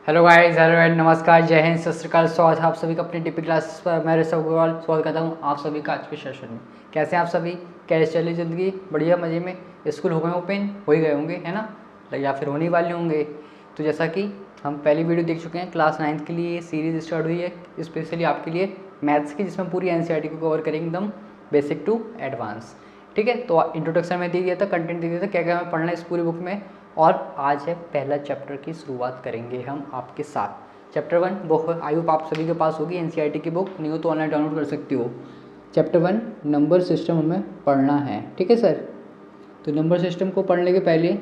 Hello guys, hello and नमस्कार, जय हिंद, सत श्री अकाल। स्वागत है आप सभी का अपनी टिपिक क्लास पर। मैं ऋषभ अग्रवाल स्वागत करता हूँ आप सभी का आज के सेशन में। कैसे हैं आप सभी? कैसे चली ज़िंदगी? बढ़िया, मज़े में? स्कूल हो गए ओपन? हो ही गए होंगे, है ना? या फिर होने वाले होंगे। तो जैसा कि हम पहली वीडियो देख चुके हैं, क्लास 9th के लिए सीरीज़ स्टार्ट हुई है स्पेशली आपके लिए मैथ्स की, जिसमें पूरी NCERT को कवर करेंगे एकदम बेसिक टू एडवांस। ठीक है, तो इंट्रोडक्शन में दे दिया था, कंटेंट दे दिया था क्या क्या हमें पढ़ना है इस पूरी बुक में। और आज है पहला चैप्टर की शुरुआत करेंगे हम आपके साथ। चैप्टर 1 बुक आई होप आप सभी के पास होगी, NCERT की बुक। नहीं हो तो ऑनलाइन डाउनलोड कर सकते हो। चैप्टर 1 नंबर सिस्टम हमें पढ़ना है, ठीक है सर। तो नंबर सिस्टम को पढ़ने के पहले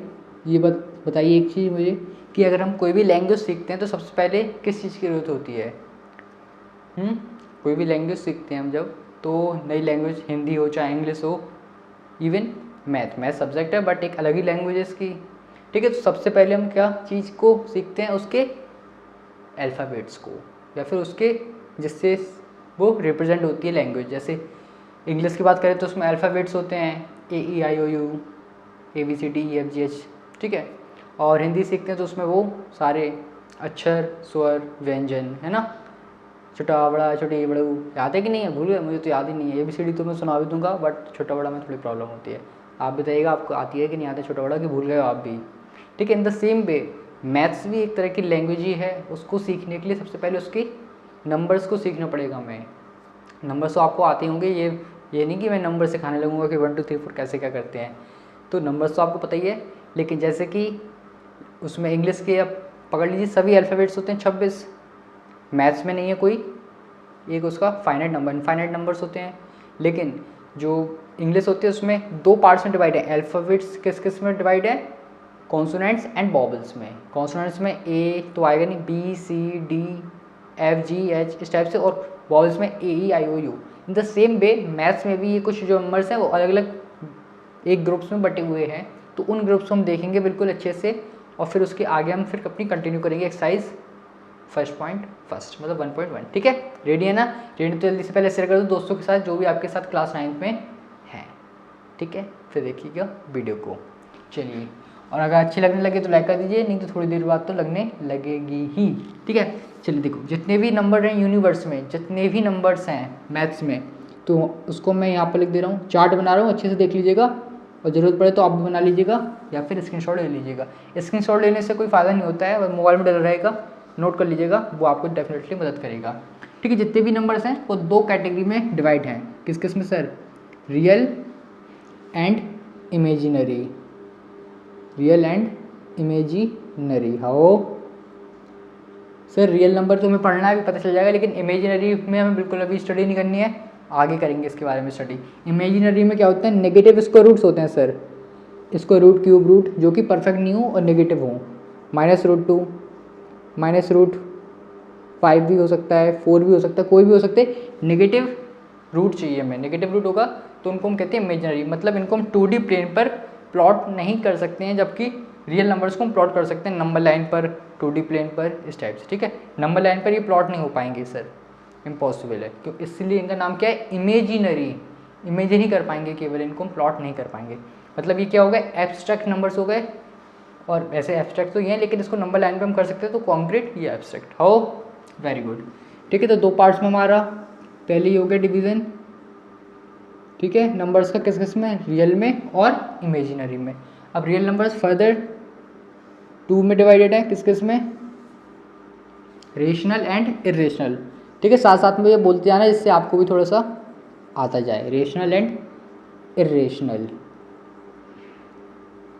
ये बताइए एक चीज़ मुझे कि अगर हम कोई भी लैंग्वेज सीखते हैं तो सबसे पहले किस चीज़ की ज़रूरत होती है? कोई भी लैंग्वेज सीखते हैं हम जब, तो नई लैंग्वेज हिंदी हो चाहे इंग्लिश हो, इवन मैथ सब्जेक्ट है बट एक अलग ही लैंग्वेज है इसकी। ठीक है, तो सबसे पहले हम क्या चीज़ को सीखते हैं? उसके अल्फ़ाबेट्स को, या फिर उसके जिससे वो रिप्रेजेंट होती है लैंग्वेज। जैसे इंग्लिश की बात करें तो उसमें अल्फ़ाबेट्स होते हैं AEIOU ABCDEFGH, ठीक है। और हिंदी सीखते हैं तो उसमें वो सारे अक्षर, स्वर, व्यंजन, है ना। छोटा बड़ा छोटी बड़ू याद है कि नहीं है? भूल गए? मुझे तो याद ही नहीं है। ABCD तो मैं सुना भी दूंगा बट छोटा बड़ा में थोड़ी प्रॉब्लम होती है। आप बताइएगा आपको आती है कि नहीं आती छोटा बड़ा, कि भूल गए हो आप भी? ठीक है, in the same way maths भी एक तरह की लैंग्वेज ही है। उसको सीखने के लिए सबसे पहले उसके नंबर्स को सीखना पड़ेगा हमें। नंबर्स तो आपको आते होंगे, ये नहीं कि मैं नंबर सिखाने लगूंगा कि 1 2 3 4 कैसे क्या करते हैं। तो नंबर्स तो आपको पता ही है, लेकिन जैसे कि उसमें इंग्लिश के आप पकड़ लीजिए सभी अल्फ़ाबेट्स होते हैं 26। मैथ्स में नहीं है कोई एक उसका फाइनाइट नंबर, इनफाइनाइट नंबर्स होते हैं। लेकिन जो इंग्लिश होती है उसमें दो पार्ट्स में डिवाइड है। अल्फ़ाबेट्स किस किस में डिवाइड है? कॉन्सोनेंट्स एंड वॉवल्स में। कॉन्सोनेंट्स में A तो आएगा नहीं, BCDFGH इस टाइप से, और वॉवल्स में AEIOU। In the same way maths में भी ये कुछ जो नंबर्स हैं वो अलग अलग एक ग्रुप्स में बटे हुए हैं। तो उन ग्रुप्स को हम देखेंगे बिल्कुल अच्छे से, और फिर उसके आगे हम फिर अपनी कंटिन्यू करेंगे एक्सरसाइज फर्स्ट मतलब 1.1। ठीक है, रेडी है ना? रेडी तो जल्दी से पहले शेयर कर दो दोस्तों के साथ जो भी आपके साथ क्लास 9th में है। ठीक है, फिर देखिएगा वीडियो को। चलिए, और अगर अच्छी लगने लगे तो लाइक कर दीजिए, नहीं तो थोड़ी देर बाद तो लगने लगेगी ही। ठीक है, चलिए देखो, जितने भी नंबर हैं यूनिवर्स में, जितने भी नंबर्स हैं मैथ्स में, तो उसको मैं यहाँ पर लिख दे रहा हूँ, चार्ट बना रहा हूँ, अच्छे से देख लीजिएगा। और ज़रूरत पड़े तो आप भी बना लीजिएगा या फिर स्क्रीनशॉट ले लीजिएगा। स्क्रीनशॉट लेने से कोई फ़ायदा नहीं होता है, मोबाइल में डल रहेगा, नोट कर लीजिएगा, वो आपको डेफिनेटली मदद करेगा। ठीक है, जितने भी नंबर्स हैं वो दो कैटेगरी में डिवाइड हैं। किस किस में sir? Real and imaginary. Real and imaginary. How sir? Real number तो हमें पढ़ना है, अभी पता चल जाएगा, लेकिन इमेजिनरी में हमें बिल्कुल अभी स्टडी नहीं करनी है, आगे करेंगे इसके बारे में स्टडी। इमेजिनरी में क्या होता है? नेगेटिव स्क्वायर रूट्स होते हैं sir. Square root, cube root जो कि परफेक्ट नहीं हो और नेगेटिव हो। -√2, -√5 भी हो सकता है, 4 भी हो सकता है, कोई भी हो सकते हैं। नेगेटिव रूट चाहिए हमें। नेगेटिव रूट होगा तो उनको हम कहते हैं इमेजिनरी, मतलब इनको हम 2D प्लेन पर प्लॉट नहीं कर सकते हैं, जबकि रियल नंबर्स को हम प्लॉट कर सकते हैं नंबर लाइन पर, 2D प्लेन पर, इस टाइप से। ठीक है, नंबर लाइन पर ये प्लॉट नहीं हो पाएंगे सर, इम्पॉसिबल है, क्यों? इसलिए इनका नाम क्या है? इमेजिनरी। इमेजिन ही कर पाएंगे केवल, इनको हम प्लॉट नहीं कर पाएंगे। मतलब ये क्या हो गए? एब्स्ट्रैक्ट नंबर्स हो गए। और वैसे एब्स्ट्रैक्ट तो ये है, लेकिन इसको नंबर लाइन पे हम कर सकते हैं, तो कॉन्क्रीट ये एब्स्ट्रैक्ट। How very good. ठीक है, तो दो पार्ट्स में हमारा पहले ही हो गया डिवीज़न। ठीक है, नंबर्स का किस किस में? रियल में और इमेजिनरी में। अब रियल नंबर्स फर्दर 2 में डिवाइडेड है। किस किस में? Rational and irrational. ठीक है, साथ साथ में ये बोलते जाना जिससे आपको भी थोड़ा सा आता जाए। Rational and irrational.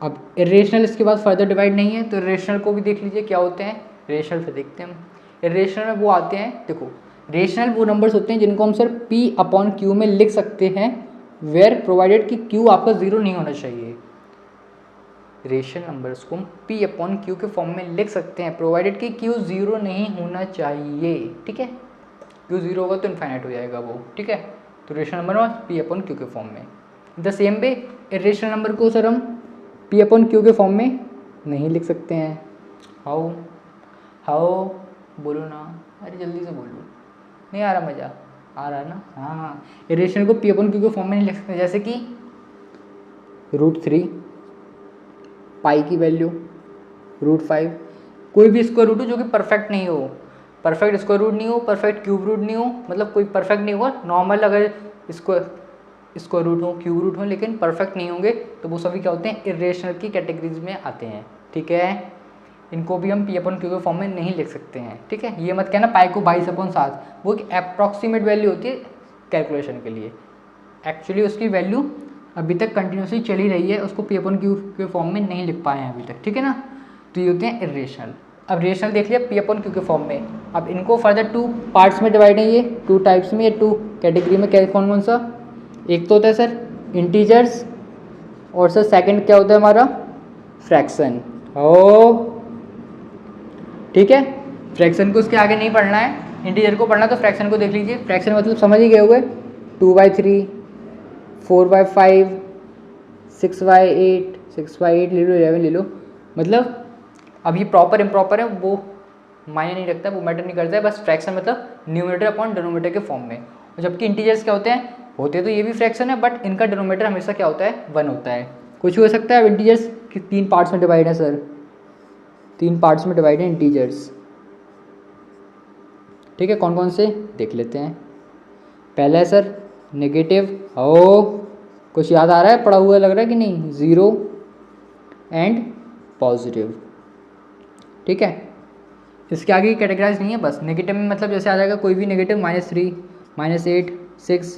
अब इरेशनल इसके बाद फर्दर डिवाइड नहीं है, तो इरेशनल को भी देख लीजिए क्या होते हैं। रेशनल से देखते हैं हम। इरेशनल में वो आते हैं, देखो, रेशनल वो नंबर्स होते हैं जिनको हम सर P/Q में लिख सकते हैं, वेयर प्रोवाइडेड कि Q आपका 0 नहीं होना चाहिए। रेशनल नंबर्स को हम P/Q के फॉर्म में लिख सकते हैं, प्रोवाइडेड कि Q 0 नहीं होना चाहिए। ठीक है, Q 0 होगा तो इनफाइनाइट हो जाएगा वो। ठीक है, तो रेशनल नंबर P/Q के फॉर्म में। The same way irrational number को सर हम P/Q के फॉर्म में नहीं लिख सकते हैं। हाउ हाउ बोलो ना, अरे जल्दी से बोलो, नहीं आ रहा मज़ा? आ रहा है ना? हाँ, इरेशनल को P/Q के फॉर्म में नहीं लिख सकते, जैसे कि √3, पाई की वैल्यू √5, कोई भी स्क्वायर रूट हो जो कि परफेक्ट नहीं हो, परफेक्ट स्क्वायर रूट नहीं हो, परफेक्ट क्यूब रूट नहीं हो, मतलब कोई परफेक्ट नहीं होगा, नॉर्मल अगर स्क्वायर रूट हो, क्यूब रूट हो, लेकिन परफेक्ट नहीं होंगे तो वो सभी क्या होते हैं, इरेशनल की कैटेगरीज में आते हैं। ठीक है, इनको भी हम पी अपॉन क्यू के फॉर्म में नहीं लिख सकते हैं। ठीक है, ये मत कहना पाई को 22/7, वो एक अप्रॉक्सीमेट वैल्यू होती है कैलकुलेशन के लिए, एक्चुअली उसकी वैल्यू अभी तक कंटिन्यूसली चली रही है, उसको पी अपॉन क्यू के फॉर्म में नहीं लिख पाए हैं अभी तक। ठीक है ना, तो ये होते हैं इरेशनल। अब रेशनल देख लिया पी अपॉन क्यू के फॉर्म में, अब इनको फर्दर 2 पार्ट्स में डिवाइड है, ये 2 टाइप्स में, ये 2 कैटेगरी में। क्या कौन कौन सा, एक तो होता है सर इंटीजर्स, और सर सेकंड क्या होता है हमारा, फ्रैक्शन। ओ ठीक है, फ्रैक्शन को उसके आगे नहीं पढ़ना है, इंटीजर को पढ़ना, तो फ्रैक्शन को देख लीजिए। फ्रैक्शन मतलब समझ ही गए हुए, 2/3, 4/5, 6/8, 6/8 ले लो, 11 ले लो, मतलब अब ये प्रॉपर इम्प्रॉपर है वो मायने नहीं रखता, वो मैटर नहीं करता है, बस फ्रैक्शन मतलब न्यूमरेटर अपॉन डिनोमिनेटर के फॉर्म में। और जबकि इंटीजर्स क्या होते हैं, होते तो ये भी फ्रैक्शन है, बट इनका डिनोमिनेटर हमेशा क्या होता है, 1 होता है। कुछ हो सकता है, इंटीजर्स की 3 पार्ट्स में डिवाइड है सर, 3 पार्ट्स में डिवाइड है इंटीजर्स। ठीक है, कौन कौन से देख लेते हैं। पहला है सर नेगेटिव, ओ कुछ याद आ रहा है, पढ़ा हुआ लग रहा है कि नहीं, 0 एंड पॉजिटिव। ठीक है, इसके आगे कैटेगराइज नहीं है, बस नेगेटिव में मतलब जैसे आ जाएगा कोई भी नेगेटिव, -3, -8, 6,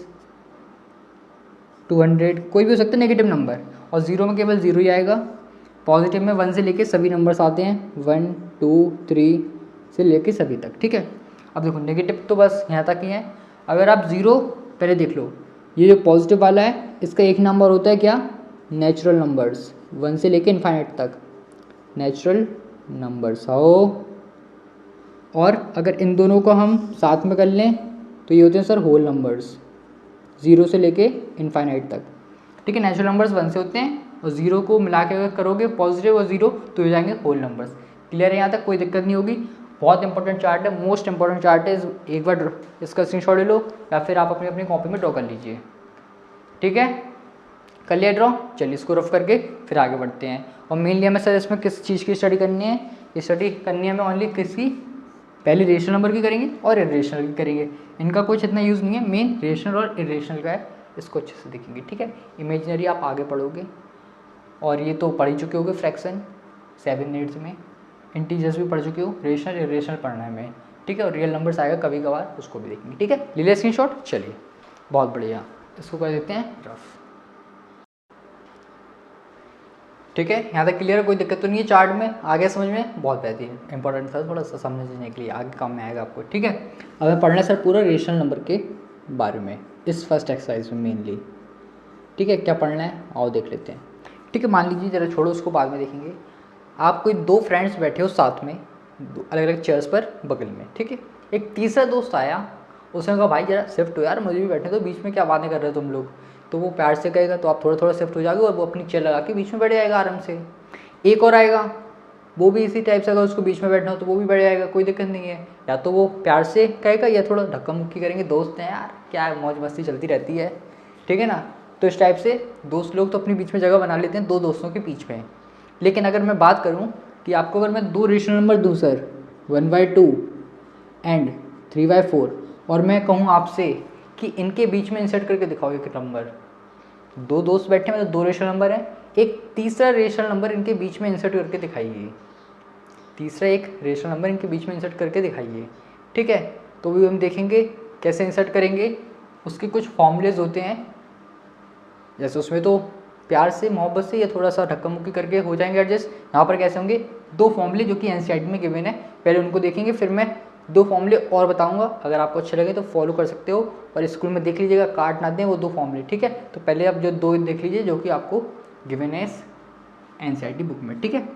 200, कोई भी हो सकता है नेगेटिव नंबर, और 0 में केवल 0 ही आएगा। पॉजिटिव में 1 से लेके सभी नंबर्स आते हैं, 1, 2, 3 से लेके सभी तक। ठीक है, अब देखो नेगेटिव तो बस यहाँ तक ही है। अगर आप 0 पहले देख लो, ये जो पॉजिटिव वाला है इसका एक नंबर होता है क्या, नेचुरल नंबर्स, 1 से लेके इन्फाइनाइट तक नेचुरल नंबर्स हो। और अगर इन दोनों को हम साथ में कर लें तो ये होते हैं सर होल नंबर्स, 0 से लेके इन्फाइनाइट तक। ठीक है, नेचुरल नंबर्स 1 से होते हैं, और 0 को मिला के अगर करोगे पॉजिटिव और 0 तो हो जाएंगे होल नंबर्स। क्लियर है, यहाँ तक कोई दिक्कत नहीं होगी। बहुत इंपॉर्टेंट चार्ट है, मोस्ट इंपॉर्टेंट चार्ट है, एक बार इसका स्क्रीनशॉट ले लो या फिर आप अपनी अपनी कॉपी में ड्रॉ कर लीजिए। ठीक है, कर लिया ड्रॉ, चलिए इसको रफ करके फिर आगे बढ़ते हैं। और मेनली हमें सर इसमें किस चीज़ की स्टडी करनी है, स्टडी करनी है हमें ओनली किसकी, पहले रेशनल नंबर की करेंगे और इरेशनल की करेंगे। इनका कुछ इतना यूज़ नहीं है, मेन रेशनल और इरेशनल का है, इसको अच्छे से देखेंगे। ठीक है, इमेजिनरी आप आगे पढ़ोगे, और ये तो पढ़ ही चुके होगे फ्रैक्शन 7 मिनट्स में, इंटीजर्स भी पढ़ चुके हो, रेशनल इरेशनल पढ़ना है हमें। ठीक है, और रियल नंबर्स आएगा कभी कभार, उसको भी देखेंगे। ठीक है, ले लिया स्क्रीनशॉट, चलिए बहुत बढ़िया, इसको कर देते हैं रफ। ठीक है, यहाँ तक क्लियर है, कोई दिक्कत तो नहीं है चार्ट में, आगे समझ में बहुत बेहतरीन इंपॉर्टेंट था, थोड़ा सा समझने के लिए आगे काम में आएगा आपको। ठीक है, अब हमें पढ़ना है सर पूरा रेशनल नंबर के बारे में इस फर्स्ट एक्सरसाइज में मेनली। ठीक है, क्या पढ़ना है आओ देख लेते हैं। ठीक है, मान लीजिए, जरा छोड़ो उसको बाद में देखेंगे। आप कोई 2 फ्रेंड्स बैठे हो साथ में, अलग अलग चेयर्स पर बगल में। ठीक है, एक तीसरा दोस्त आया, उसने कहा भाई जरा शिफ्ट हो यार, मुझे भी बैठे, तो बीच में क्या बातें कर रहे हो तुम लोग। तो वो प्यार से कहेगा तो आप थोड़ा थोड़ा शिफ्ट हो जाओगे, और वो अपनी चेयर लगा के बीच में बैठ जाएगा आराम से। एक और आएगा, वो भी इसी टाइप से, अगर उसको बीच में बैठना हो तो वो भी बैठ जाएगा, कोई दिक्कत नहीं है। या तो वो प्यार से कहेगा या थोड़ा धक्का मुक्की करेंगे, दोस्त हैं यार, क्या है, मौज मस्ती चलती रहती है। ठीक है ना, तो इस टाइप से दोस्त लोग तो अपने बीच में जगह बना लेते हैं 2 दोस्तों के बीच में। लेकिन अगर मैं बात करूँ कि आपको अगर मैं 2 रेशनल नंबर दूँ सर, 1/2 एंड 3/4, और मैं कहूँ आपसे कि इनके बीच में इंसर्ट करके दिखाओ एक नंबर, 2 दोस्त बैठे हैं मतलब 2 रेशनल नंबर है, एक तीसरा रेशनल नंबर इनके बीच में इंसर्ट करके दिखाइए, तीसरा एक रेशनल नंबर इनके बीच में इंसर्ट करके दिखाइए। ठीक है, तो भी हम देखेंगे कैसे इंसर्ट करेंगे, उसके कुछ फॉर्मूलेज होते हैं, जैसे उसमें तो प्यार से मोहब्बत से या थोड़ा सा धक्का मुक्की करके हो जाएंगे एडजस्ट। यहाँ पर कैसे होंगे, 2 फॉर्मूले जो कि एनसीईआरटी में गिवन है, पहले उनको देखेंगे, फिर मैं 2 फॉर्मूले और बताऊंगा, अगर आपको अच्छे लगे तो फॉलो कर सकते हो, और स्कूल में देख लीजिएगा, काट ना दें वो 2 फॉर्मूले। ठीक है, तो पहले आप जो 2 देख लीजिए जो कि आपको गिवन है एनसीईआरटी बुक में। ठीक है,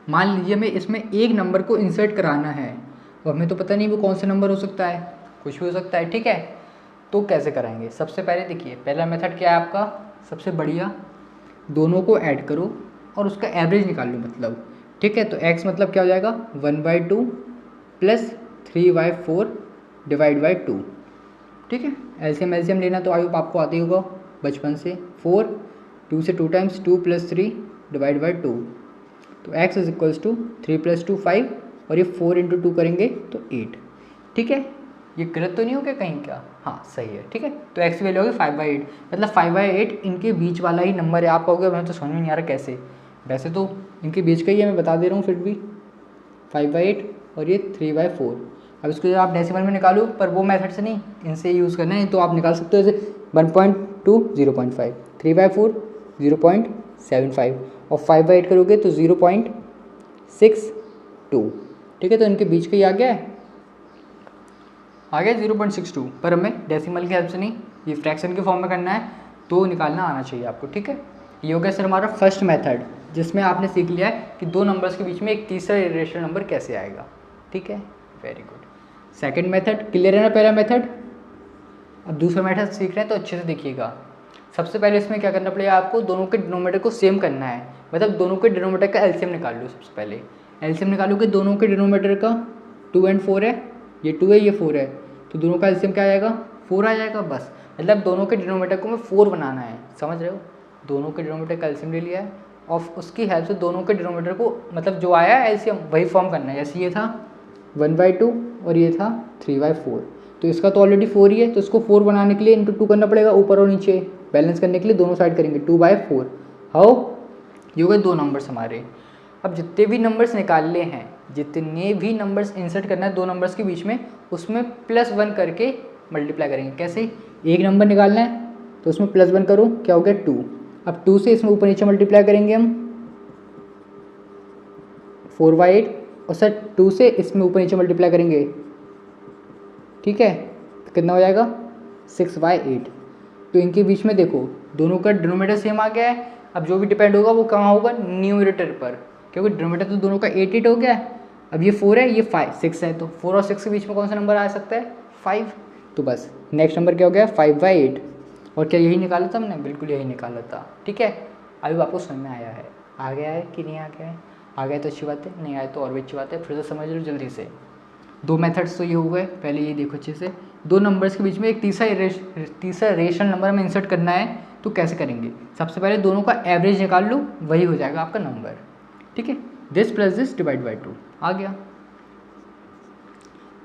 मान लीजिए हमें इसमें एक नंबर को इंसर्ट कराना है, और हमें तो पता नहीं वो कौन सा नंबर हो सकता है, कुछ भी हो सकता है। ठीक है, तो कैसे कराएंगे, सबसे पहले देखिए पहला मेथड क्या है आपका, सबसे बढ़िया, दोनों को ऐड करो और उसका एवरेज निकाल लो मतलब। ठीक है, तो x मतलब क्या हो जाएगा, 1/2 प्लस 3/4 डिवाइड बाई 2। ठीक है, एलसीएम लेना तो आई होप आपको आते ही होगा बचपन से, 4, 2 से 2 टाइम्स 2 + 3 डिवाइड बाई 2, तो x इज इक्वल्स टू 3 + 2 5 और ये 4 × 2 करेंगे तो 8। ठीक है, ये गलत तो नहीं हो गया कहीं क्या? हाँ सही है। ठीक है, तो x की वैल्यू होगी 5/8, मतलब 5/8 इनके बीच वाला ही नंबर है। आप कहोगे मैं तो समझ में नहीं आ रहा कैसे, वैसे तो इनके बीच का ही है, मैं बता दे रहा हूँ फिर भी। 5/8 और ये 3/4। अब इसको आप डेसिमल में निकालो, पर वो मेथड से नहीं, इनसे यूज़ करना है। तो आप निकाल सकते हो जैसे 1.2 0.5, 3/4 0.75 और 5/8 करोगे तो 0.62। ठीक है, तो इनके बीच का ही आ गया 0.62, पर हमें डेसिमल की हेल्प से नहीं, ये फ्रैक्शन के फॉर्म में करना है, तो निकालना आना चाहिए आपको। ठीक है, ये हो गया सर हमारा फर्स्ट मेथड, जिसमें आपने सीख लिया है कि दो नंबर्स के बीच में एक तीसरा इरेशनल नंबर कैसे आएगा। ठीक है, very good. Second method clear है ना? पहला मेथड। अब दूसरा मेथड सीख रहे हैं तो अच्छे से देखिएगा। सबसे पहले इसमें क्या करना पड़ेगा आपको, दोनों के डिनोमिनेटर को सेम करना है, मतलब दोनों के डिनोमिनेटर का एलसीएम निकाल लो। सबसे पहले एलसीएम निकालोगे, दोनों के डिनोमिनेटर का 2 और 4 है, ये 2 है ये 4 है, तो दोनों का एलसीएम क्या आ जाएगा? 4 आ जाएगा बस। मतलब दोनों के डिनोमिनेटर को मैं 4 बनाना है, समझ रहे हो? दोनों के डिनोमिनेटर का एलसीएम ले लिया है और उसकी हेल्प से दोनों के डिनोमिनेटर को, मतलब जो आया है एलसीएम वही फॉर्म करना है। जैसे ये था 1/2 और ये था 3/4, तो इसका तो ऑलरेडी 4 ही है, तो इसको 4 बनाने के लिए इंटू 2 करना पड़ेगा, ऊपर और नीचे बैलेंस करने के लिए दोनों साइड करेंगे 2/4। हाउ, ये हो गए दो नंबर्स हमारे। अब जितने भी नंबर्स निकालने हैं, जितने भी नंबर्स इंसर्ट करना है दो नंबर्स के बीच में, उसमें +1 करके मल्टीप्लाई करेंगे। कैसे? एक नंबर निकालना है तो उसमें +1 करो, क्या हो गया 2। अब 2 से इसमें ऊपर नीचे मल्टीप्लाई करेंगे हम 4/8, और सर 2 से इसमें ऊपर नीचे मल्टीप्लाई करेंगे, ठीक है, तो कितना हो जाएगा 6/8। तो इनके बीच में देखो दोनों का डिनोमिनेटर सेम आ गया है। अब जो भी डिपेंड होगा वो कहाँ होगा? न्यूमरेटर पर, क्योंकि डिनोमिनेटर तो दोनों का 8 हो गया है। अब ये 4 है ये 6 है, तो 4 और 6 के बीच में कौन सा नंबर आ सकता है? 5। तो बस नेक्स्ट नंबर क्या हो गया? 5/8। और क्या यही निकाला था हमने? बिल्कुल यही निकाला था। ठीक है, अभी आपको समझ में आया है? आ गया है कि नहीं आ गया है? आ गया तो अच्छी बात है, नहीं आया तो और भी अच्छी बात है। फिर से समझ लो जल्दी से। दो मेथड्स तो ये हो गए। पहले ये देखो अच्छे से, दो नंबर्स के बीच में एक तीसरा रेशनल नंबर हमें इंसर्ट करना है, तो कैसे करेंगे? सबसे पहले दोनों का एवरेज निकाल लो, वही हो जाएगा आपका नंबर। ठीक है, this plus this divide by 2 आ गया।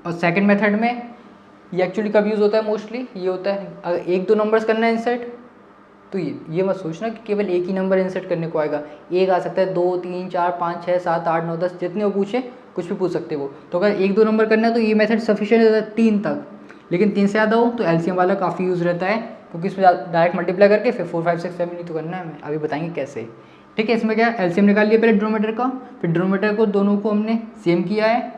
और सेकंड मेथड में ये एक्चुअली कब यूज़ होता है? मोस्टली ये होता है अगर एक दो नंबर्स करना है इंसर्ट, तो ये मत सोचना कि केवल एक ही नंबर इंसर्ट करने को आएगा। एक आ सकता है, 2 3 4 5 6 7 8 9 10 जितने वो पूछे, कुछ भी पूछ सकते वो। तो अगर एक दो नंबर करना है तो ये मेथड सफिशिएंट रहता है 3 तक, लेकिन 3 से ज़्यादा हो तो एलसीएम वाला काफ़ी यूज़ रहता है, क्योंकि इसमें डायरेक्ट मल्टीप्लाई करके फिर 4 5 6 7 नहीं तो करना है हमें। अभी बताएंगे कैसे। ठीक है, इसमें क्या एलसीएम निकाल लिया पहले डिनोमिनेटर का, फिर डिनोमिनेटर को दोनों को हमने सेम किया है।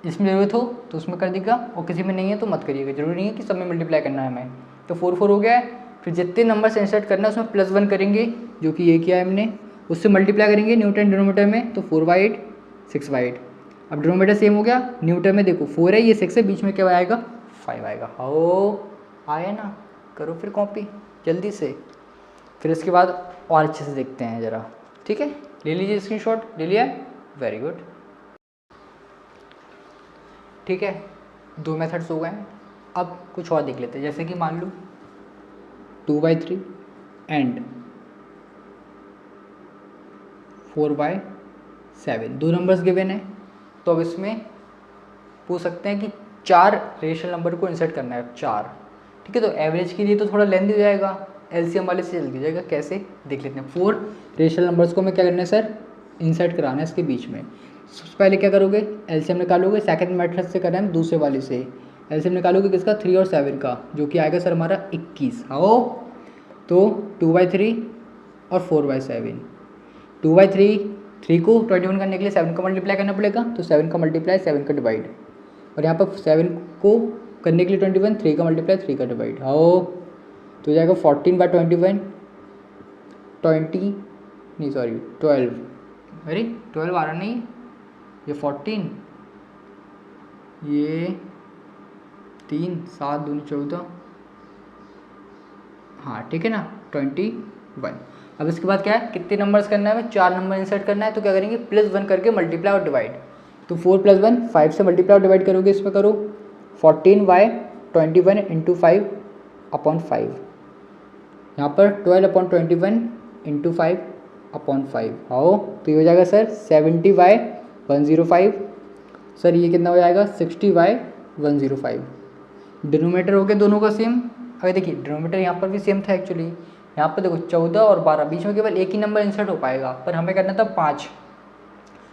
इसमें ज़रूरत हो तो उसमें कर देगा, और किसी में नहीं है तो मत करिएगा। जरूरी नहीं है कि सब में मल्टीप्लाई करना है हमें। तो 4 4 हो गया है। फिर जितने नंबर से इंसर्ट करना है उसमें +1 करेंगे, जो कि ये किया है हमने, उससे मल्टीप्लाई करेंगे न्यूटन डिनोमीटर में, तो 4/8 6/8। अब डिनोमीटर सेम हो गया, न्यूटन में देखो 4 है ये 6 है, बीच में क्या आएगा? 5 आएगा। हो आया ना? करो फिर कॉपी जल्दी से। फिर इसके बाद और अच्छे से देखते हैं ज़रा। ठीक है, ले लीजिए स्क्रीनशॉट, ले लिया? Very good. ठीक है, दो मेथड्स हो गए हैं। अब कुछ और देख लेते हैं, जैसे कि मान लो 2/3 एंड 4/7 दो नंबर्स गिवन है। तो अब इसमें पूछ सकते हैं कि 4 रेशनल नंबर को इंसर्ट करना है, 4। ठीक है, तो एवरेज के लिए तो थोड़ा लेंथ हो जाएगा, एलसीएम वाले से जल्दी हो जाएगा। कैसे देख लेते हैं। 4 रेशनल नंबर्स को हमें क्या करना है सर? इंसर्ट कराना है इसके बीच में। सबसे पहले क्या करोगे? एलसीएम निकालोगे। सेकंड मेथड से करना है दूसरे वाले से। एलसीएम निकालोगे किसका? 3 और 7 का, जो कि आएगा सर हमारा 21। आओ, तो 2/3 और 4/7। 2/3 3 को 21 करने के लिए 7 का मल्टीप्लाई करना पड़ेगा, तो 7 का मल्टीप्लाई 7 का डिवाइड, और यहाँ पर 7 को करने के लिए 21, 3 का मल्टीप्लाई 3 का डिवाइड। आओ, तो जाएगा 14/21 12। अरे 12 आ रहा नहीं, ये 14, ये 3 7 दूनी 14, हाँ ठीक है ना, 21। अब इसके बाद क्या है? कितने नंबर्स करना है हमें? 4 नंबर इंसर्ट करना है। तो क्या करेंगे? +1 करके मल्टीप्लाई और डिवाइड। तो 4 + 1 5 से मल्टीप्लाई और डिवाइड करोगे, इसमें करो 14/21 × 5/5। यहाँ पर 12/21 × 5 अपॉन 5। हाउ, तो ये हो जाएगा सर 70/105। सर ये कितना हो जाएगा 60/105। डिनोमीटर हो गया दोनों का सेम। अगर देखिए डिनोमीटर यहाँ पर भी सेम था एक्चुअली, यहाँ पर देखो 14 और 12 बीच में केवल एक ही नंबर इंसर्ट हो पाएगा, पर हमें करना था 5,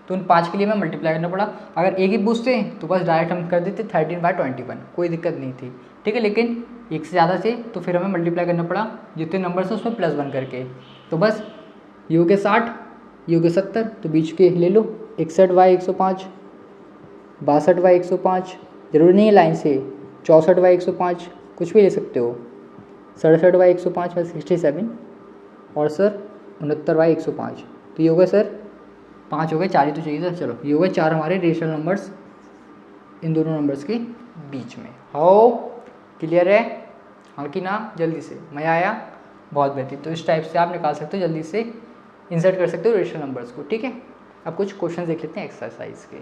तो उन 5 के लिए हमें मल्टीप्लाई करना पड़ा। अगर एक ही पूछते तो बस डायरेक्ट हम कर देते 13/21, कोई दिक्कत नहीं थी, ठीक है। लेकिन एक से ज़्यादा से तो फिर हमें मल्टीप्लाई करना पड़ा जितने नंबर से उसमें +1 करके। तो बस ये हो गया 60, ये हो गया 70, तो बीच के ले लो 61/105, 62/105, जरूरी नहीं है लाइन से, 64/105, कुछ भी ले सकते हो, 67/105 67, और सर 69/105। तो ये हो गया सर 5 हो गए, 4 ही तो चाहिए था। चलो ये हो गए 4 हमारे रेशनल नंबर्स इन दोनों नंबर्स के बीच में। हाउ, क्लियर है? हाँ कि ना? जल्दी से, मज़ा आया? बहुत बेहतरीन। तो इस टाइप से आप निकाल सकते हो, जल्दी से इंसर्ट कर सकते हो रेशनल नंबर्स को, ठीक है। अब कुछ क्वेश्चन देख लेते हैं एक्सरसाइज के।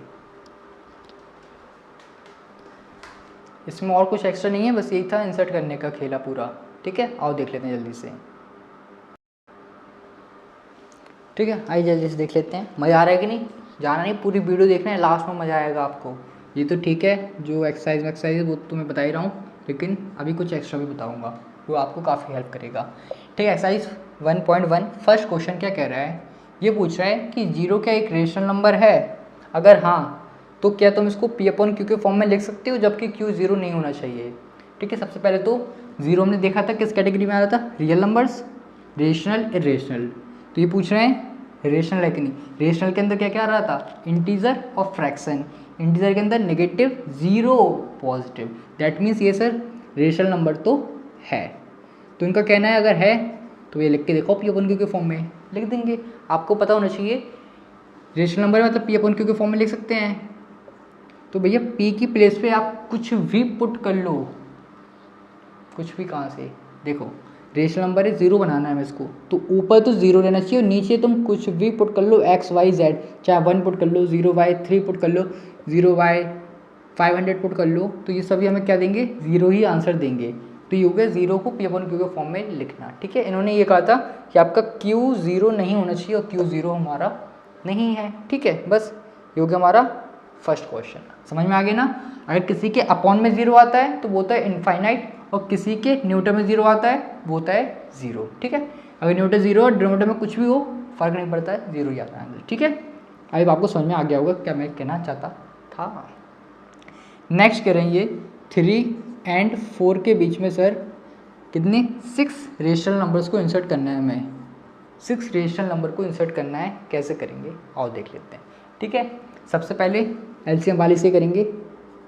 इसमें और कुछ एक्स्ट्रा नहीं है, बस यही था इंसर्ट करने का खेला पूरा, ठीक है। आओ देख लेते हैं जल्दी से, ठीक है। आइए जल्दी से देख लेते हैं। मज़ा आ रहा है कि नहीं? जाना नहीं, पूरी वीडियो देखना है, लास्ट में मज़ा आएगा आपको। ये तो ठीक है, जो एक्सरसाइज है वो तो मैं बता ही रहा हूँ, लेकिन अभी कुछ एक्स्ट्रा भी बताऊँगा जो आपको काफ़ी हेल्प करेगा, ठीक है। एक्सरसाइज 1.1 फर्स्ट क्वेश्चन क्या कह रहा है? ये पूछ रहा है कि 0 क्या एक रेशनल नंबर है? अगर हाँ तो क्या तुम इसको P/Q के फॉर्म में लिख सकते हो, जबकि Q 0 नहीं होना चाहिए, ठीक है। सबसे पहले तो 0 हमने देखा था किस कैटेगरी में आ रहा था, रियल नंबर्स, रेशनल, इरेशनल। तो ये पूछ रहे हैं रेशनल है कि नहीं। रेशनल के अंदर क्या क्या आ रहा था, इंटीजर और फ्रैक्शन। इंटीजर के अंदर नेगेटिव, 0, पॉजिटिव, दैट मीन्स ये सर रेशनल नंबर तो है। तो इनका कहना है अगर है तो ये लिख के देखो P/Q के फॉर्म में लिख देंगे। आपको पता होना चाहिए रेशनल नंबर मतलब P/Q के फॉर्म में लिख सकते हैं। तो भैया P की प्लेस पे आप कुछ भी पुट कर लो, कुछ भी, कहाँ से देखो रेशनल नंबर है, 0 बनाना है हमें इसको, तो ऊपर तो 0 रहना चाहिए और नीचे तुम कुछ भी पुट कर लो, x y z, चाहे 1 पुट कर लो, 0/3 पुट कर लो, 0/500 पुट कर लो, तो ये सभी हमें क्या देंगे, 0 ही आंसर देंगे। तो ये हो गया 0 को P/Q के फॉर्म में लिखना, ठीक है। इन्होंने ये कहा था कि आपका Q 0 नहीं होना चाहिए और Q 0 हमारा नहीं है, ठीक है। बस ये हो गया हमारा फर्स्ट क्वेश्चन। समझ में आ गया ना? अगर किसी के अपॉन में 0 आता है तो वो होता है इनफाइनाइट, और किसी के न्यूटर में 0 आता है वो होता है 0, ठीक है। अगर न्यूटर 0 और डिनोमीटर में कुछ भी हो फर्क नहीं पड़ता है, 0 ही आता है, ठीक है। अब आपको समझ में आ गया होगा क्या मैं कहना चाहता था। नेक्स्ट कह रहे हैं ये 3 और 4 के बीच में सर कितने 6 रेशनल नंबर्स को इंसर्ट करना है हमें। 6 रेशनल नंबर को इंसर्ट करना है, कैसे करेंगे और देख लेते हैं, ठीक है। सबसे पहले एलसीएम वाली से करेंगे,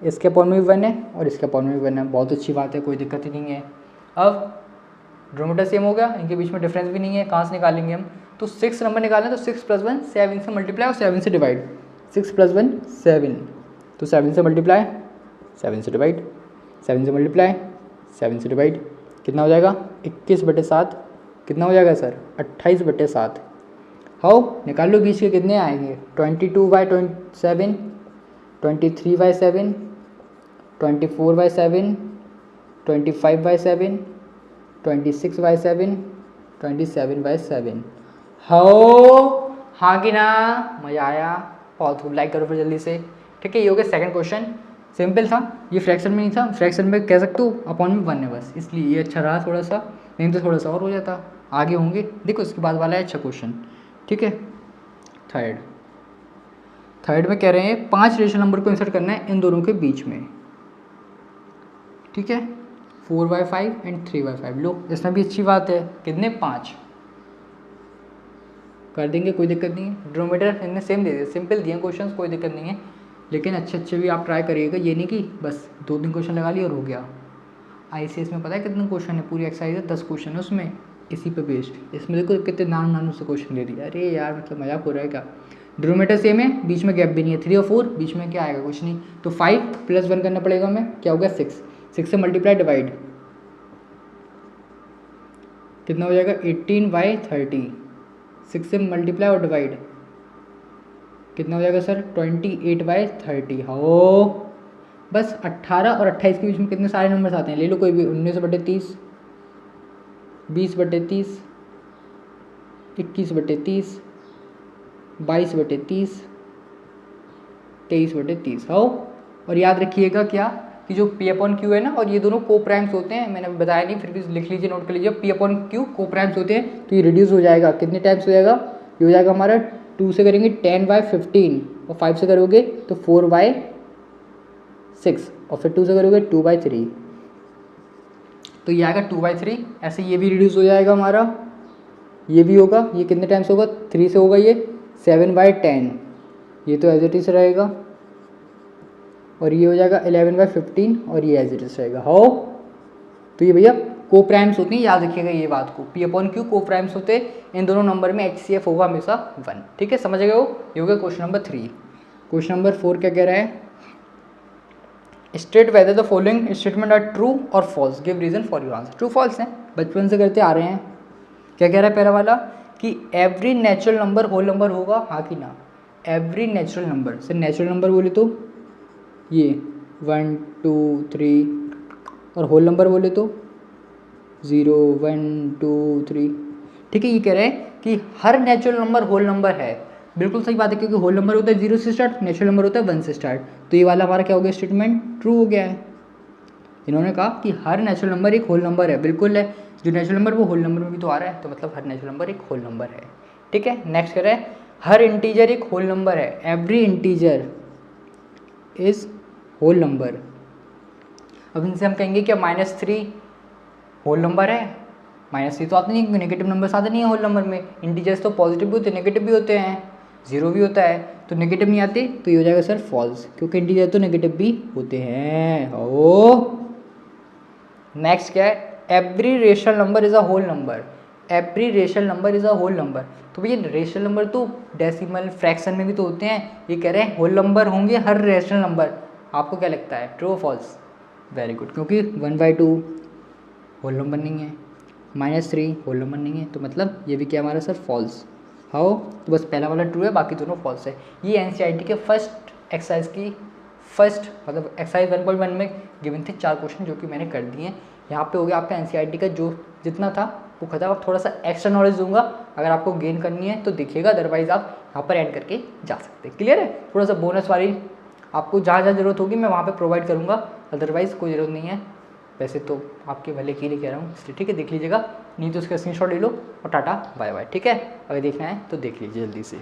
इसके अपॉन में भी 1 है और इसके अपॉन में भी 1 है, बहुत अच्छी बात है, कोई दिक्कत ही नहीं है। अब डिनोमीटर सेम हो गया, इनके बीच में डिफरेंस भी नहीं है, कहाँ से निकालेंगे हम, तो 6 नंबर निकालना है तो 6 + 1 7 से मल्टीप्लाई और 7 से डिवाइड, 6 + 1 7, तो 7 से मल्टीप्लाई 7 से डिवाइड, 7 से मल्टीप्लाई 7 से डिवाइड, कितना हो जाएगा 21/7, कितना हो जाएगा सर 28/7। हाउ, निकाल लो बीच के कितने आएंगे, 22/7, 23/7, 24/7, 25/7, 26/7, 27/7। हाउ, हाँ कि ना? मज़ा आया? बहुत खूब, लाइक करो फिर जल्दी से, ठीक है। ये हो गया सेकंड क्वेश्चन, सिंपल था, ये फ्रैक्शन में नहीं था, फ्रैक्शन में कह सकते हो अपॉन में 1 है बस, इसलिए ये अच्छा रहा थोड़ा सा, नहीं तो थोड़ा सा और हो जाता, आगे होंगे। देखो इसके बाद वाला है अच्छा क्वेश्चन, ठीक है। थर्ड में कह रहे हैं 5 रेशनल नंबर को इंसर्ट करना है इन दोनों के बीच में, ठीक है। 4/5 और 3/5 लो, इसमें भी अच्छी बात है, कितने 5 कर देंगे, कोई दिक्कत नहीं है। डिनोमीटर इनने सेम दे दिया, सिंपल दिए क्वेश्चन, कोई दिक्कत नहीं है, लेकिन अच्छे भी आप ट्राई करिएगा, ये नहीं कि बस 2-3 क्वेश्चन लगा लिया और हो गया। ICS में पता है कितने क्वेश्चन है, पूरी एक्सरसाइज है 10 क्वेश्चन है उसमें, इसी पे बेस्ड। इसमें देखो कितने नानू से क्वेश्चन दे दिया, अरे यार मतलब मजाक हो रहा है क्या। डिनोमीटर सेम है, बीच में गैप भी नहीं है, 3 और 4 बीच में क्या आएगा, कुछ नहीं, तो 5 + 1 करना पड़ेगा हमें, क्या होगा 6, 6 से मल्टीप्लाई डिवाइड, कितना हो जाएगा 18/30, 6 से मल्टीप्लाई और डिवाइड कितना हो जाएगा सर 28/30। हो, बस 18 और 28 के बीच में कितने सारे नंबर्स आते हैं, ले लो कोई भी, 19/30, 20/30, 21/30, 22/30, 23/30 हो। और याद रखिएगा क्या कि जो P/Q है ना, और ये दोनों को प्राइम्स होते हैं, मैंने बताया नहीं फिर भी लिख लीजिए, नोट कर लीजिए। P/Q को प्राइम्स होते हैं, तो ये रिड्यूस हो जाएगा। कितने टाइम्स हो जाएगा? ये हो जाएगा हमारा 2 से करेंगे 10/15, और 5 से करोगे तो 4/6, और फिर 2 से करोगे 2/3, तो ये आएगा 2/3। ऐसे ये भी रिड्यूस हो जाएगा हमारा, ये भी होगा। ये कितने टाइम्स होगा? 3 से होगा ये 7/10, ये तो एज इट इज रहेगा। और ये हो जाएगा 11/15, और ये एज इट इज रहेगा। हो, तो ये भैया को प्राइम्स होती हैं, याद रखिएगा ये बात को। P/Q को प्राइम्स होते हैं, इन दोनों नंबर में HCF होगा हमेशा 1। ठीक है, समझ गए हो? ये हो गया क्वेश्चन नंबर 3। क्वेश्चन नंबर 4 क्या कह रहा है? State whether the following statement are true और false, give reason for your answer. True false है, बचपन से करते आ रहे हैं। क्या कह रहा है पहला वाला कि every natural number whole number होगा, हाँ कि ना? एवरी नेचुरल नंबर से नेचुरल नंबर बोले तो ये 1 2 3, और होल नंबर बोले तो 0 1 2 3। ठीक है, ये कह रहे हैं कि हर नेचुरल नंबर होल नंबर है। बिल्कुल सही बात है, क्योंकि होल नंबर होता है 0 से स्टार्ट, नेचुरल नंबर होता है 1 से स्टार्ट। तो ये वाला हमारा क्या हो गया? स्टेटमेंट ट्रू हो गया है। इन्होंने कहा कि हर नेचुरल नंबर एक होल नंबर है, बिल्कुल है। जो नेचुरल नंबर वो होल नंबर में भी तो आ रहा है, तो मतलब हर नेचुरल नंबर एक होल नंबर है। ठीक है, नेक्स्ट कह रहे हैं हर इंटीजर एक होल नंबर है, every integer is whole number. अब इनसे हम कहेंगे क्या -3 होल नंबर है? -3 तो आते नहीं, क्योंकि नेगेटिव नंबर्स आते नहीं है होल नंबर में। इंटीजर्स तो पॉजिटिव भी होते हैं, नेगेटिव भी होते हैं, 0 भी होता है, तो नेगेटिव नहीं आते, तो ये हो जाएगा सर फॉल्स, क्योंकि इंटीजर तो नेगेटिव भी होते हैं। ओ, नेक्स्ट क्या है? Every rational number is a whole number. Every rational number is a whole number. तो भैया रेशनल नंबर तो डेसिमल फ्रैक्शन में भी तो होते हैं, ये कह रहे हैं होल नंबर होंगे हर रेशनल नंबर। आपको क्या लगता है, ट्रू और फॉल्स? वेरी गुड, क्योंकि 1/2 होल नंबर नहीं है, -3 होल नंबर नहीं है, तो मतलब ये भी क्या हमारा सर फॉल्स। हाउ? तो बस पहला वाला ट्रू है, बाकी दोनों फॉल्स है। ये NCERT के फर्स्ट एक्सरसाइज की मतलब एक्सरसाइज 1.1 में गिवन थे 4 क्वेश्चन, जो कि मैंने कर दिए हैं। यहाँ पे हो गया आपका NCERT का जो जितना था वो खत्म। अब थोड़ा सा एक्स्ट्रा नॉलेज दूंगा, अगर आपको गेन करनी है तो देखिएगा, अदरवाइज आप यहाँ पर ऐड करके जा सकते हैं। क्लियर है? थोड़ा सा बोनस वाली आपको जहाँ जहाँ जरूरत होगी मैं वहाँ पे प्रोवाइड करूँगा, अदरवाइज़ कोई ज़रूरत नहीं है। वैसे तो आपके भले के लिए कह रहा हूँ, इसलिए ठीक है, देख लीजिएगा। नहीं तो उसका स्क्रीनशॉट ले लो और टाटा बाय बाय। ठीक है, अगर देखना है तो देख लीजिए जल्दी से।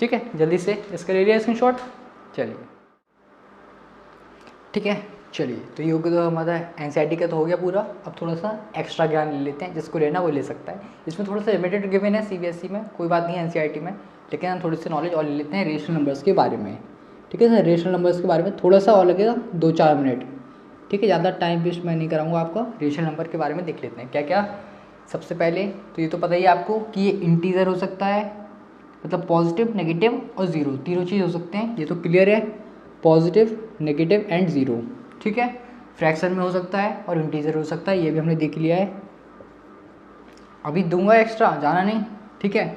ठीक है, जल्दी से इसका ले लिया स्क्रीनशॉट। चलिए ठीक है, चलिए तो ये हो गया, तो हमारा NCERT का तो हो गया पूरा। अब थोड़ा सा एक्स्ट्रा ज्ञान ले लेते हैं, जिसको लेना वो ले सकता है। इसमें थोड़ा सा लिमिटेड गिवन है CBSE में, कोई बात नहीं है NCERT में, लेकिन हम थोड़ी सी नॉलेज और ले लेते हैं रेशनल नंबर्स के बारे में। ठीक है सर, रेशनल नंबर्स के बारे में थोड़ा सा और लगेगा 2-4 मिनट। ठीक है, ज़्यादा टाइम वेस्ट मैं नहीं कराऊंगा आपका। रेशनल नंबर के बारे में देख लेते हैं क्या क्या। सबसे पहले तो ये तो पता ही है आपको कि ये इंटीजर हो सकता है, मतलब पॉजिटिव, नेगेटिव और 0, तीनों चीज़ हो सकते हैं, ये तो क्लियर है। Positive, negative and 0। ठीक है, फ्रैक्शन में हो सकता है और इंटीजर हो सकता है, ये भी हमने देख लिया है। अभी दूंगा एक्स्ट्रा, जाना नहीं। ठीक है,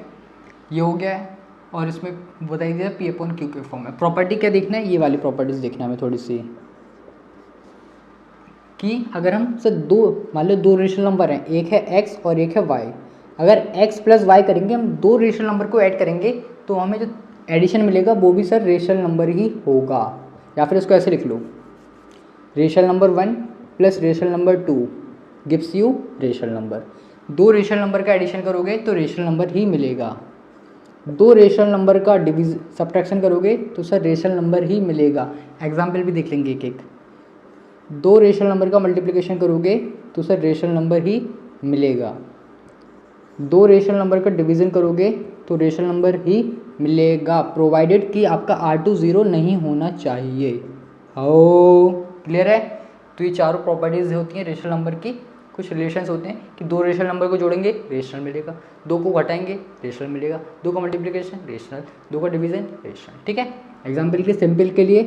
ये हो गया है। और इसमें बताई दिया P/Q के फॉर्म में। प्रॉपर्टी क्या देखना है, ये वाली प्रॉपर्टीज़ देखना है हमें थोड़ी सी, कि अगर हम सर मान लो 2 रेशनल नंबर हैं, एक है x और एक है y। अगर x + y करेंगे, हम 2 रेशनल नंबर को ऐड करेंगे, तो हमें जो एडिशन मिलेगा वो भी सर रेशनल नंबर ही होगा। या फिर इसको ऐसे लिख लो, rational number 1 + rational number 2 gives you rational number. 2 rational number का एडिशन करोगे तो रेशनल नंबर ही मिलेगा। 2 रेशनल नंबर का सब्ट्रैक्शन करोगे तो सर रेशनल नंबर ही मिलेगा। एग्जाम्पल भी देख लेंगे एक एक। 2 रेशनल नंबर का मल्टीप्लिकेशन करोगे तो सर रेशनल नंबर ही मिलेगा। 2 रेशनल नंबर का डिवीज़न करोगे तो रेशनल नंबर ही मिलेगा, प्रोवाइडेड कि आपका R2 0 नहीं होना चाहिए। हो, क्लियर है? तो ये चारों प्रॉपर्टीज़ होती हैं रेशनल नंबर की। कुछ रिलेशंस होते हैं कि 2 रेशनल नंबर को जोड़ेंगे रेशनल मिलेगा, 2 को घटाएंगे रेशनल मिलेगा, 2 का मल्टीप्लिकेशन रेशनल, 2 का डिवीजन रेशनल। ठीक है, एग्जाम्पल के सिंपल के लिए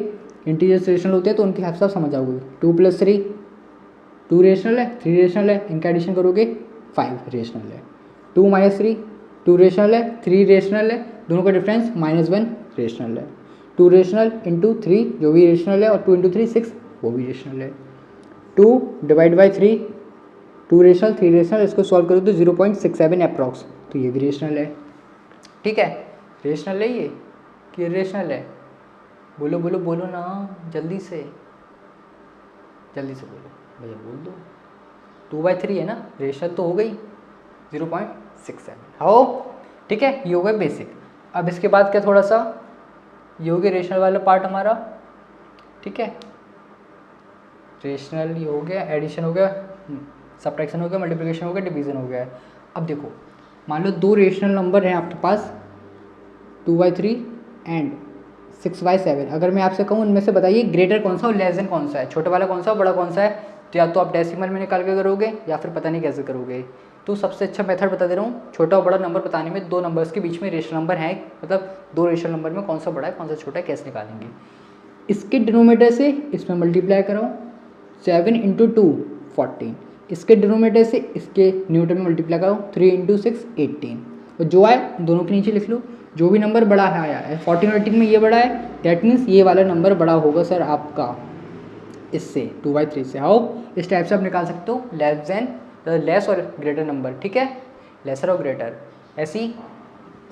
इंटीजर्स रेशनल होते हैं, तो उनके हिसाब से आप समझ जाओगे। 2 + 3 2 रेशनल है, 3 रेशनल है, इनका एडिशन करोगे 5 रेशनल है। 2 - 3 2 रेशनल है, 3 रेशनल है, दोनों का डिफरेंस -1 रेशनल है। 2 रेशनल × 3 जो भी रेशनल है, और 2 × 3 6 वो भी रेशनल है। 2 / 3 2 रेशनल 3 रेशनल, इसको सॉल्व करो तो 0.67 अप्रॉक्स, तो ये भी रेशनल है। ठीक है, रेशनल है ये कि इरेशनल है? बोलो बोलो बोलो ना, जल्दी से बोलो भैया, बोल दो। 2/3 है ना, रेशनल तो हो गई 0.67। आओ ठीक है, ये हो गया बेसिक। अब इसके बाद क्या, थोड़ा सा ये हो गया रेशनल वाला पार्ट हमारा, ठीक है। रेशनल ये हो गया, एडिशन हो गया, सब्ट्रैक्शन हो गया, मल्टीप्लिकेशन हो गया, डिवीजन हो गया। अब देखो, मान लो दो रेशनल नंबर हैं आपके पास 2/3 एंड 6/7। अगर मैं आपसे कहूँ इनमें से बताइए ग्रेटर कौन सा और लेस देन कौन सा है, छोटा वाला कौन सा और बड़ा कौन सा है, तो या तो आप डेसिमल में निकाल के करोगे या फिर पता नहीं कैसे करोगे। तो सबसे अच्छा मेथड बता दे रहा हूँ, छोटा और बड़ा नंबर बताने में, दो नंबर्स के बीच में रेशनल नंबर है, मतलब दो रेशनल नंबर में कौन सा बड़ा है कौन सा छोटा है, कैसे निकालेंगे। इसके डिनोमिनेटर से इसमें मल्टीप्लाई कराओ, 7 × 2 14। इसके डिनोमिनेटर से इसके न्यूमरेटर में मल्टीप्लाई करो, 3 × 6 18। और जो आए दोनों के नीचे लिख लो, जो भी नंबर बड़ा है आया है 14 और 18 में ये बड़ा है, दैट मीन्स ये वाला नंबर बड़ा होगा सर आपका इससे 2/3 से। आओ इस टाइप से आप निकाल सकते हो लेस और ग्रेटर नंबर, ठीक है, लेसर और ग्रेटर। ऐसे ही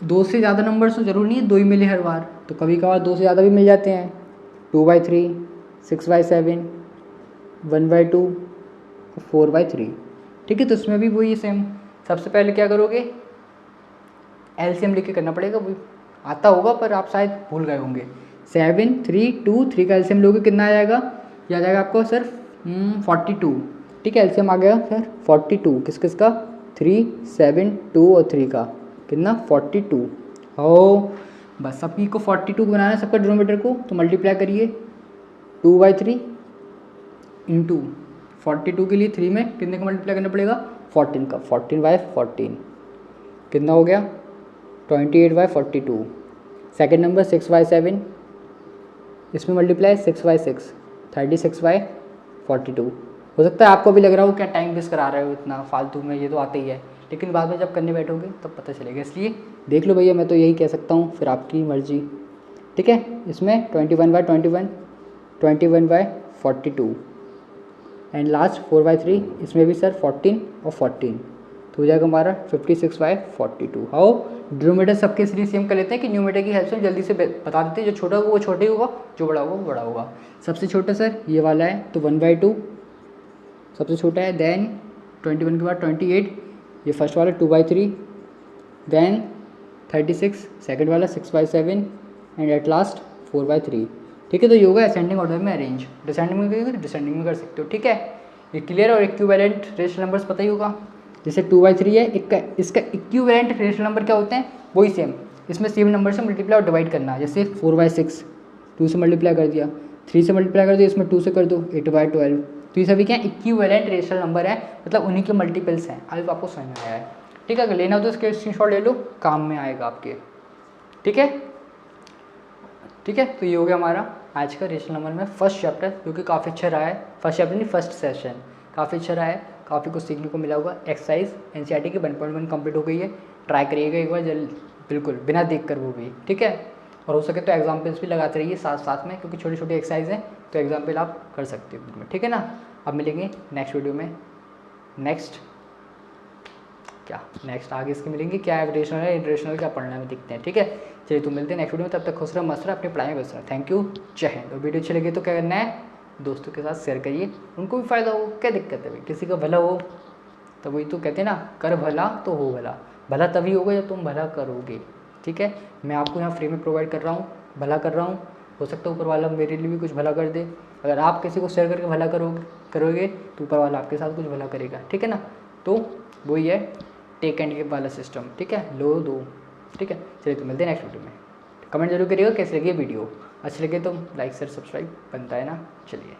दो से ज़्यादा नंबर तो जरूरी नहीं है दो ही मिले हर बार, तो कभी कभार दो से ज़्यादा भी मिल जाते हैं, 2/3, 6/7, 1/2, 4/3, ठीक है। तो इसमें भी वही सेम, सबसे पहले क्या करोगे, एलसीएम लिख के करना पड़ेगा, वही आता होगा पर आप शायद भूल गए होंगे। 7 3 2 3 का एलसीएम लोगे कितना आ जाएगा, ये आ जाएगा आपको सर 42, ठीक है। एलसीएम आ गया सर 42, किस किस का, 3 7 2 और 3 का कितना 42। हो बस सभी को 42 बनाना है सबका डिनोमिनेटर को, तो मल्टीप्लाई करिए 2/3 इंटू 42 के लिए 3 में कितने का मल्टीप्लाई करना पड़ेगा, 14 का, 14/14 कितना हो गया 28/42। सेकेंड नंबर 6/7, इसमें मल्टीप्लाई 6/6 36/42। हो सकता है आपको भी लग रहा हो क्या टाइम वेस्ट करा रहे हो इतना फालतू में, ये तो आते ही है, लेकिन बाद में जब करने बैठोगे तब पता चलेगा, इसलिए देख लो भैया, मैं तो यही कह सकता हूँ, फिर आपकी मर्जी, ठीक है। इसमें 21/21 21/42 एंड लास्ट 4/3, इसमें भी सर 14 और 14, तो हो जाएगा हमारा 56/42। आओ डिनोमिनेटर सबके इसलिए सेम कर लेते हैं कि न्यूमरेटर की हेल्प से जल्दी से बता देते हैं, जो छोटा होगा वो छोटा ही होगा, जो बड़ा होगा वो बड़ा होगा। सबसे छोटा सर ये वाला है, तो 1/2 सबसे छोटा है, देन 21 के बाद 28, ये फर्स्ट वाला 2/3, देन 36 सेकंड वाला 6/7 एंड एट लास्ट 4/3, ठीक है। तो ये होगा असेंडिंग ऑर्डर में अरेंज, डिसेंडिंग में करिए तो डिसेंडिंग में कर सकते हो, ठीक है। ये क्लियर और इक्विवेलेंट रेशनल नंबर्स पता ही होगा, जैसे 2/3 है, इसका इक्विवेलेंट रेशनल नंबर क्या होते हैं, वही सेम, इसमें सेम नंबर से मल्टीप्लाई और डिवाइड करना है। जैसे 4/6 2 से मल्टीप्लाई कर दिया, 3 से मल्टीप्लाई कर दिया, इसमें 2 से कर दो 8/12, तो ये सभी क्या इक्विवेलेंट रेशनल नंबर है, मतलब उन्हीं के मल्टीपल्स हैं। अब आपको समझ में आया है, ठीक है। अगर लेना हो तो इसके स्क्रीनशॉट ले लो, काम में आएगा आपके, ठीक है, ठीक है। तो ये हो गया हमारा आज का रेशनल नंबर में फर्स्ट चैप्टर, जो कि काफ़ी अच्छा रहा है, फर्स्ट चैप्टर नहीं फर्स्ट सेशन, काफ़ी अच्छा रहा है, काफ़ी कुछ सीखने को मिला होगा। एक्सरसाइज एनसीईआरटी की 1.1 कंप्लीट हो गई है, ट्राई करिएगा एक बार जल्द, बिल्कुल बिना देख कर वो भी, ठीक है। और हो सके तो एग्जाम्पल्स भी लगाते रहिए साथ साथ में, क्योंकि छोटी छोटी एक्सरसाइज हैं, तो एग्जाम्पल आप कर सकते हो उनमें, ठीक है ना। अब मिलेंगे नेक्स्ट वीडियो में, नेक्स्ट आगे इसके मिलेंगे, क्या है रेशनल है इंटरनेशनल क्या पढ़ना है देखते हैं, ठीक है। चलिए तो मिलते हैं नेक्स्ट वीडियो में, तब तक खुश रहो मस्त रहो, अपनी पढ़ाई में व्यस्त रहो। थैंक यू, जय हिंद। और वीडियो अच्छी लगी तो क्या करना है, दोस्तों के साथ शेयर करिए, उनको भी फ़ायदा हो, क्या दिक्कत है भाई, किसी का भला हो, तो वही तो कहते हैं ना, कर भला तो हो भला, भला तभी होगा जब तुम भला करोगे, ठीक है। मैं आपको यहाँ फ्री में प्रोवाइड कर रहा हूँ, भला कर रहा हूँ, हो सकता है ऊपर वाला मेरे लिए भी कुछ भला कर दे। अगर आप किसी को शेयर करके भला करोगे तो ऊपर वाला आपके साथ कुछ भला करेगा, ठीक है ना। तो वही है टेक एंड गिव वाला सिस्टम, ठीक है, लो दो, ठीक है। चलिए तो मिलते हैं नेक्स्ट वीडियो में, कमेंट जरूर करिएगा कैसी लगी वीडियो, अच्छी लगे तो लाइक शेयर सब्सक्राइब बनता है ना। चलिए।